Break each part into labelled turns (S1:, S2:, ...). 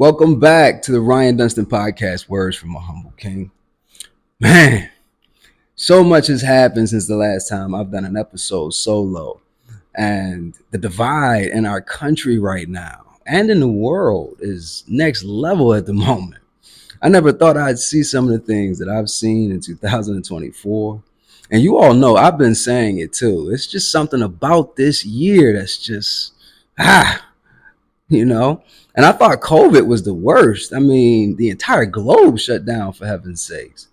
S1: Welcome back to the Ryan Dunstan podcast, Words from a Humble King. Man, so much has happened since the last time I've done an episode solo. And the divide in our country right now and in the world is next level at the moment. I never thought I'd see some of the things that I've seen in 2024. And you all know I've been saying it too. It's just something about this year that's just, you know. And I thought COVID was the worst. I mean, the entire globe shut down, for heaven's sakes.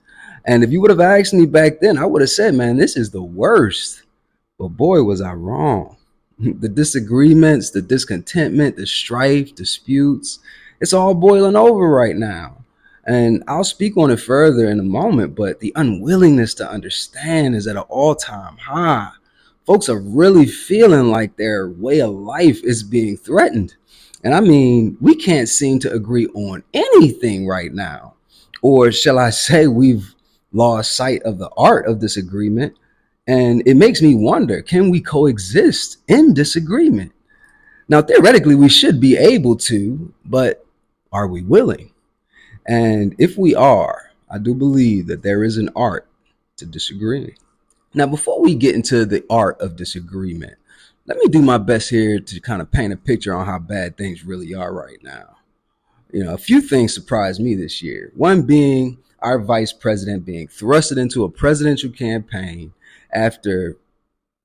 S1: And if you would have asked me back then, I would have said, man, this is the worst. But boy, was I wrong. The disagreements, the discontentment, the strife, disputes, it's all boiling over right now. And I'll speak on it further in a moment, but the unwillingness to understand is at an all-time high. Folks are really feeling like their way of life is being threatened. And I mean, we can't seem to agree on anything right now. Or shall I say, we've lost sight of the art of disagreement. And it makes me wonder, can we coexist in disagreement? Now, theoretically, we should be able to, but are we willing? And if we are, I do believe that there is an art to disagreeing. Now, before we get into the art of disagreement, let me do my best here to kind of paint a picture on how bad things really are right now. You know, a few things surprised me this year. One being our vice president being thrusted into a presidential campaign after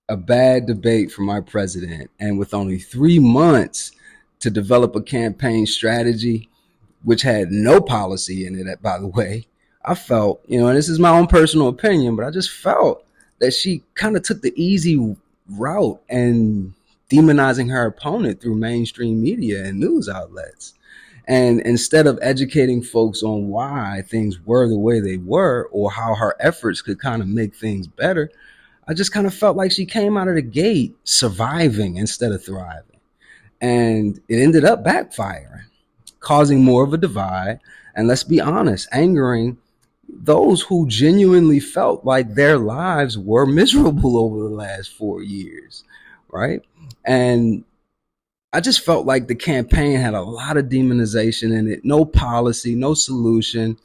S1: a bad debate from our president, and with only 3 months to develop a campaign strategy, which had no policy in it, by the way. I felt, and this is my own personal opinion, but I just felt that she kind of took the easy route and demonizing her opponent through mainstream media and news outlets. And instead of educating folks on why things were the way they were or how her efforts could kind of make things better, I just kind of felt like she came out of the gate surviving instead of thriving. And it ended up backfiring, causing more of a divide, and let's be honest, angering those who genuinely felt like their lives were miserable over the last 4 years, right? And I just felt like the campaign had a lot of demonization in it, no policy, no solution,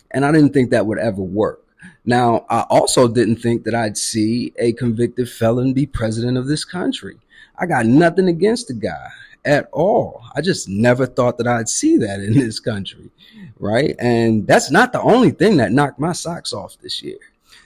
S1: and I didn't think that would ever work. Now, I also didn't think that I'd see a convicted felon be president of this country. I got nothing against the guy at all. I just never thought that I'd see that in this country, right? And that's not the only thing that knocked my socks off this year.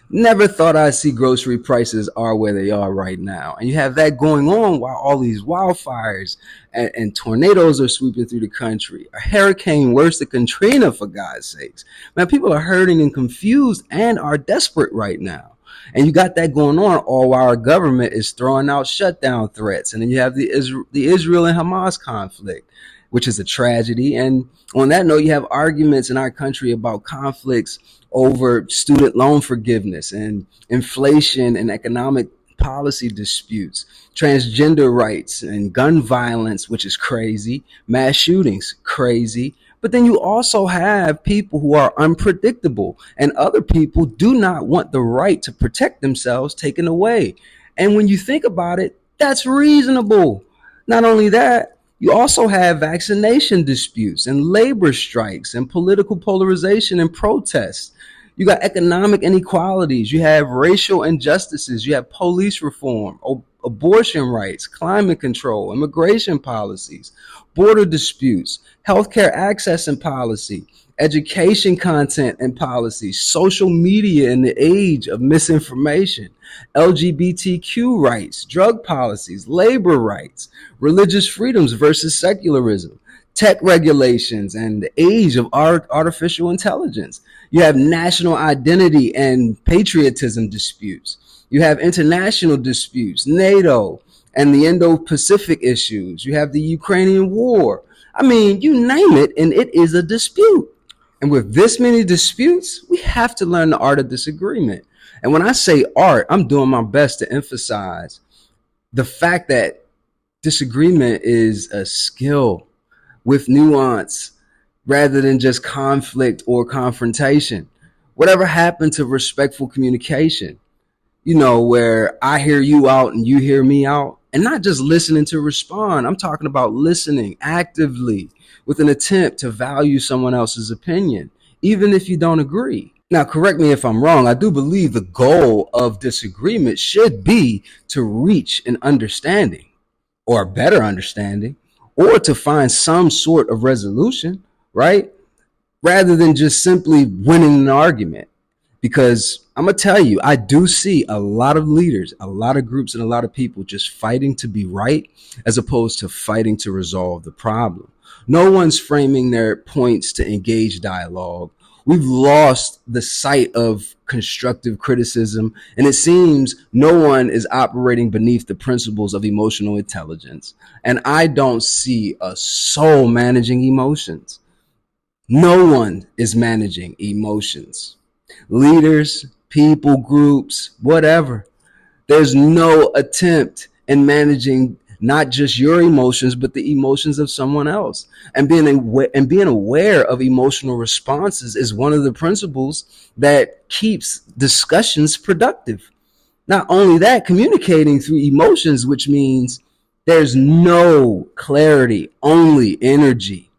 S1: Never thought I'd see grocery prices are where they are right now. And you have that going on while all these wildfires and tornadoes are sweeping through the country. A hurricane worse than Katrina, for God's sakes. Man, people are hurting and confused and are desperate right now. And you got that going on all while our government is throwing out shutdown threats. And then you have the Israel and Hamas conflict, which is a tragedy. And on that note, you have arguments in our country about conflicts over student loan forgiveness and inflation and economic policy disputes, transgender rights and gun violence, which is crazy, mass shootings, crazy. But then you also have people who are unpredictable, and other people do not want the right to protect themselves taken away. And when you think about it, that's reasonable. Not only that, you also have vaccination disputes and labor strikes and political polarization and protests. You got economic inequalities. You have racial injustices. You have police reform, abortion rights, climate control, immigration policies, border disputes, healthcare access and policy, education content and policy, social media in the age of misinformation, LGBTQ rights, drug policies, labor rights, religious freedoms versus secularism, tech regulations, and the age of artificial intelligence. You have national identity and patriotism disputes. You have international disputes, NATO, and the Indo-Pacific issues. You have the Ukrainian war. I mean, you name it, and it is a dispute. And with this many disputes, we have to learn the art of disagreement. And when I say art, I'm doing my best to emphasize the fact that disagreement is a skill with nuance rather than just conflict or confrontation. Whatever happened to respectful communication? Where I hear you out and you hear me out, And not just listening to respond. I'm talking about listening actively with an attempt to value someone else's opinion, even if you don't agree. Now, correct me if I'm wrong. I do believe the goal of disagreement should be to reach an understanding or a better understanding or to find some sort of resolution, right? Rather than just simply winning an argument. Because I'm going to tell you, I do see a lot of leaders, a lot of groups, and a lot of people just fighting to be right as opposed to fighting to resolve the problem. No one's framing their points to engage dialogue. We've lost the sight of constructive criticism, and it seems no one is operating beneath the principles of emotional intelligence. And I don't see a soul managing emotions. No one is managing emotions. Leaders, people, groups, whatever. There's no attempt in managing not just your emotions, but the emotions of someone else. And being aware of emotional responses is one of the principles that keeps discussions productive. Not only that, communicating through emotions, which means there's no clarity, only energy.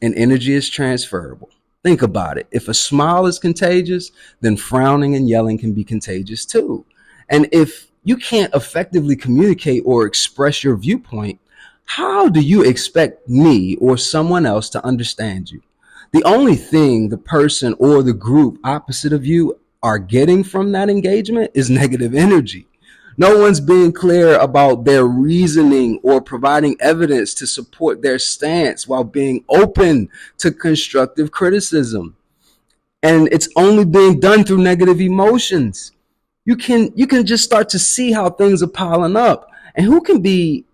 S1: And energy is transferable. Think about it. If a smile is contagious, then frowning and yelling can be contagious too. And if you can't effectively communicate or express your viewpoint, how do you expect me or someone else to understand you? The only thing the person or the group opposite of you are getting from that engagement is negative energy. No one's being clear about their reasoning or providing evidence to support their stance while being open to constructive criticism. And it's only being done through negative emotions. You can just start to see how things are piling up. And who can be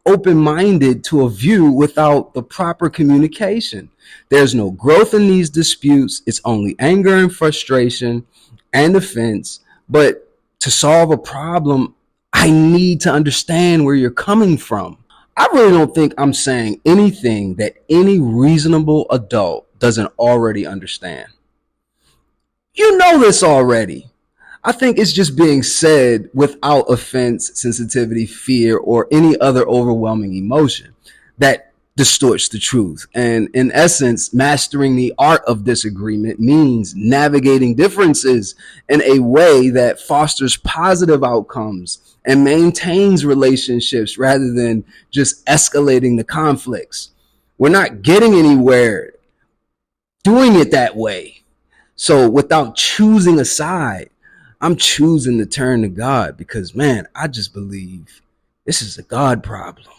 S1: open-minded to a view without the proper communication? There's no growth in these disputes. It's only anger and frustration and offense. But to solve a problem, I need to understand where you're coming from. I really don't think I'm saying anything that any reasonable adult doesn't already understand. You know this already. I think it's just being said without offense, sensitivity, fear, or any other overwhelming emotion that distorts the truth. And in essence, mastering the art of disagreement means navigating differences in a way that fosters positive outcomes and maintains relationships rather than just escalating the conflicts. We're not getting anywhere doing it that way. So without choosing a side, I'm choosing to turn to God because, man, I just believe this is a God problem.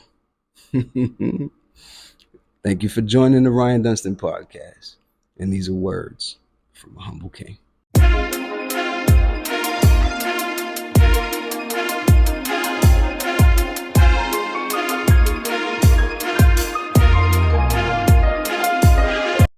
S1: Thank you for joining the Ryan Dunstan podcast. And these are words from a humble king.